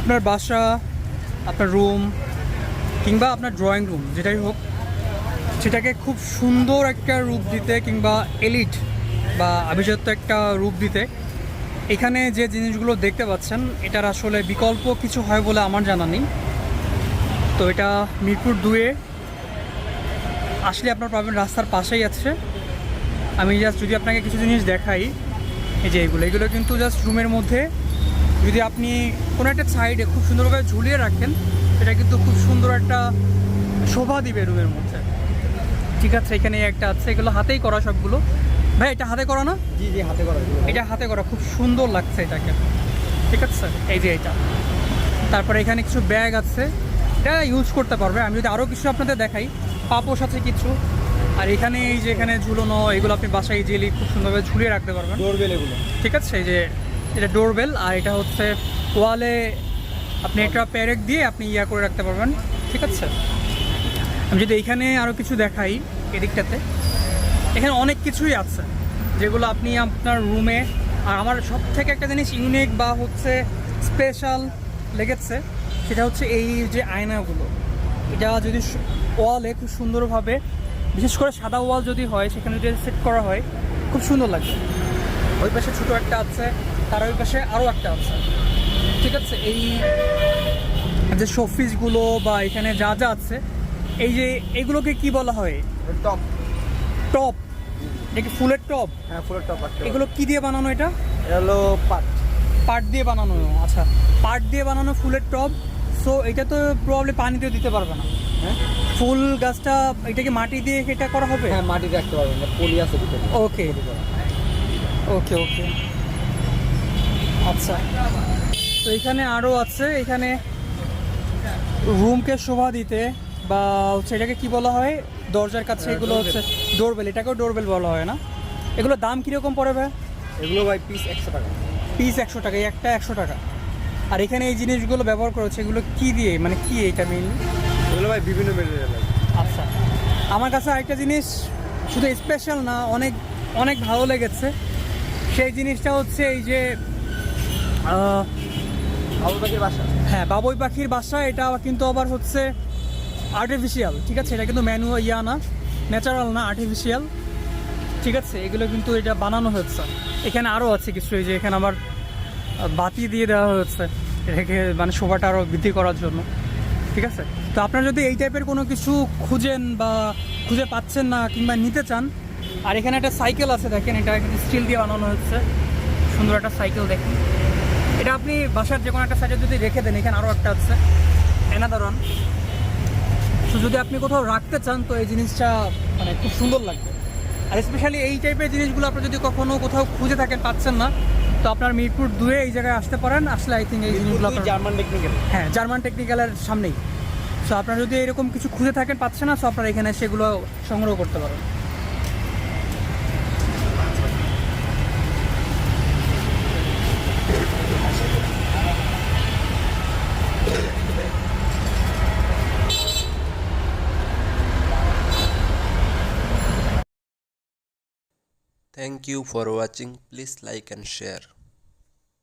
আপনার বাসা, আপনার রুম কিংবা আপনার ড্রয়িং রুম যেটাই হোক, সেটাকে খুব সুন্দর একটা রূপ দিতে কিংবা এলিট বা আভিজাত্য একটা রূপ দিতে এখানে যে জিনিসগুলো দেখতে পাচ্ছেন এটার আসলে বিকল্প কিছু হয় বলে আমার জানা নেই। তো এটা মিরপুর 2-এ আসলে আপনার পাবেন, রাস্তার পাশেই আছে। আমি জাস্ট যদি আপনাকে কিছু জিনিস দেখাই, এই যে এগুলো কিন্তু জাস্ট রুমের মধ্যে যদি আপনি কোনো একটা সাইডে খুব সুন্দরভাবে ঝুলিয়ে রাখেন, এটা কিন্তু খুব সুন্দর একটা শোভা দিবে রুমের মধ্যে। ঠিক আছে, এখানে একটা আছে, এগুলো হাতেই করা সবগুলো। ভাই এটা হাতে করা না? জি জি, হাতে করা। এটা হাতে করা, খুব সুন্দর লাগছে এটাকে। ঠিক আছে, এই যে এটা। তারপরে এখানে কিছু ব্যাগ আছে, এটা ইউজ করতে পারবে। আমি যদি আরও কিছু আপনাদের দেখাই, পাপোশ আছে কিছু। আর এখানে এই যে এখানে ঝুলোনো, এগুলো আপনি বাসায় ইজিলি খুব সুন্দরভাবে ঝুলিয়ে রাখতে পারবেন। ডোরবেল এগুলো। ঠিক আছে, এই যে এটা ডোরবেল, আর এটা হচ্ছে ওয়ালে আপনি একটা প্যারেক দিয়ে আপনি ইয়া করে রাখতে পারবেন। ঠিক আছে, আমি যদি এইখানে আরও কিছু দেখাই এদিকটাতে, এখানে অনেক কিছুই আছে যেগুলো আপনি আপনার রুমে। আর আমার সব থেকে একটা জিনিস ইউনিক বা হচ্ছে স্পেশাল লেগেছে, সেটা হচ্ছে এই যে আয়নাগুলো। এটা যদি ওয়ালে খুব সুন্দরভাবে, বিশেষ করে সাদা ওয়াল যদি হয়, সেখানে যদি সেট করা হয় খুব সুন্দর লাগবে। ওই পাশে ছোটো একটা আছে, তার ওই পাশে আরও একটা আছে। ঠিক আছে, এই যে শোপিসগুলো বা এখানে যা যা আছে, এই যে এগুলোকে কি বলা হয়? টপ। টপ? এটা কি ফুলের টপ? হ্যাঁ, ফুলের টপ। এগুলো কি দিয়ে বানানো? এটা হলো পাট। পাট দিয়ে বানানো। আচ্ছা, পাট দিয়ে বানানো ফুলের টব। সো এটা তো প্রবাবলি পানিতেও দিতে পারবে না। হ্যাঁ, ফুল গাছটা এটাকে মাটি দিয়ে এটা করা হবে? হ্যাঁ, মাটি রাখতে পারবেন, পলি আছে ভিতরে। ওকে ওকে ওকে, আচ্ছা। তো এখানে আরও আছে, এখানে রুমকে শোভা দিতে বা হচ্ছে এটাকে কি বলা হয়, দরজার কাছে এগুলো হচ্ছে ডোরবেল। এটাকেও ডোরবেল বলা হয় না? এগুলো দাম কীরকম পড়ে ভাই? এগুলো ভাই পিস 100 টাকা। পিস 100 টাকা, এই একটা 100 টাকা। আর এখানে এই জিনিসগুলো ব্যবহার করেছে, এগুলো কি দিয়ে, মানে কি এটা মেইনলি? এগুলো ভাই বিভিন্ন মেটেরিয়াল আছে। আচ্ছা, আমার কাছে আরেকটা জিনিস শুধু স্পেশাল না, অনেক অনেক ভালো লেগেছে। সেই জিনিসটা হচ্ছে এই যে বাবুই পাখির বাসা। হ্যাঁ, বাবুই পাখির বাসা। এটা কিন্তু আবার হচ্ছে আর্টিফিশিয়াল। ঠিক আছে, এটা কিন্তু ম্যানুয়াল ইয়া না, ন্যাচারাল না, আর্টিফিশিয়াল। ঠিক আছে, এগুলো কিন্তু এটা বানানো হচ্ছে। এখানে আরও আছে কিছু, এই যে এখানে আবার বাতি দিয়ে দেওয়া হচ্ছে এটাকে, মানে শোভাটা আরও বৃদ্ধি করার জন্য। ঠিক আছে, তো আপনারা যদি এই টাইপের কোনো কিছু খুঁজেন বা খুঁজে পাচ্ছেন না কিংবা নিতে চান, আর এখানে একটা সাইকেল আছে, দেখেন এটা স্টিল দিয়ে বানানো হচ্ছে, সুন্দর একটা সাইকেল। দেখেন এটা আপনি বাসার যে কোনো একটা সাইডে যদি রেখে দেন, এখানে আরও একটা আছে, অ্যানাদার ওয়ান। তো যদি আপনি কোথাও রাখতে চান তো এই জিনিসটা মানে খুব সুন্দর লাগবে। আর স্পেশালি এই টাইপের জিনিসগুলো আপনি যদি কখনো কোথাও খুঁজে থাকেন, পাচ্ছেন না, তো আপনার মিরপুর 2-এ এই জায়গায় আসতে পারেন। আসলে আই থিঙ্ক এই জিনিসগুলো আপনার জার্মান টেকনিক্যাল। হ্যাঁ, জার্মান টেকনিক্যালের সামনেই। সো আপনারা যদি এরকম কিছু খুঁজে থাকেন, পাচ্ছেন না, সো আপনারা এখানে সেগুলো সংগ্রহ করতে পারেন। Thank you for watching. Please like and share.